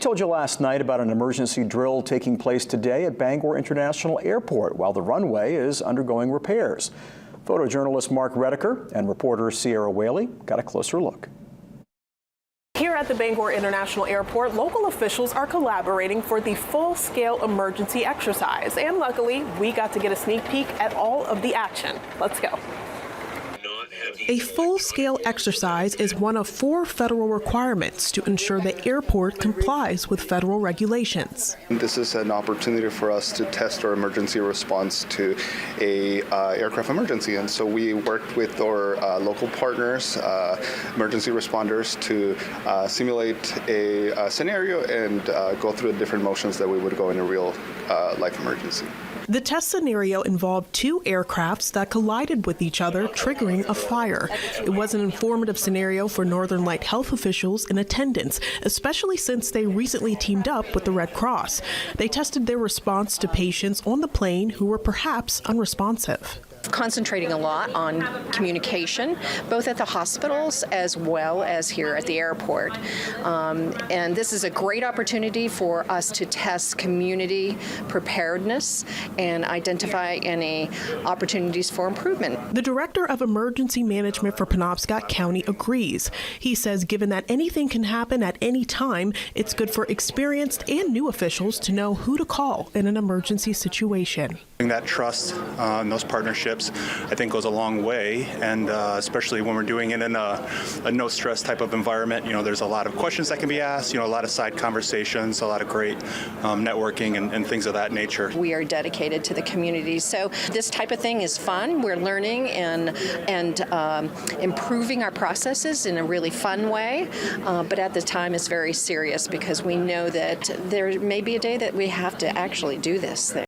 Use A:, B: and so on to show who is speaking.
A: told you last night about an emergency drill taking place today at Bangor International Airport while the runway is undergoing repairs. Photojournalist Mark Redeker and reporter Sierra Whaley got a closer look.
B: Here at the Bangor International Airport, local officials are collaborating for the full-scale emergency exercise. And luckily, we got to get a sneak peek at all of the action. Let's go. A full-scale exercise is one of 4 federal requirements to ensure the airport complies with federal regulations.
C: This is an opportunity for us to test our emergency response to a aircraft emergency, and so we worked with our local partners, emergency responders, to simulate a scenario and go through the different motions that we would go in a real life emergency.
B: The test scenario involved 2 aircrafts that collided with each other, triggering a fire. It was an informative scenario for Northern Light health officials in attendance, especially since they recently teamed up with the Red Cross. They tested their response to patients on the plane who were perhaps unresponsive.
D: Concentrating a lot on communication, both at the hospitals as well as here at the airport. And this is a great opportunity for us to test community preparedness and identify any opportunities for improvement.
B: The Director of Emergency Management for Penobscot County agrees. He says given that anything can happen at any time, it's good for experienced and new officials to know who to call in an emergency situation.
E: That trust and those partnerships, I think, goes a long way, and especially when we're doing it in a no-stress type of environment. You know, there's a lot of questions that can be asked, a lot of side conversations, a lot of great networking and things of that nature.
D: We are dedicated to the community, so this type of thing is fun. We're learning and improving our processes in a really fun way, but at the time it's very serious because we know that there may be a day that we have to actually do this thing.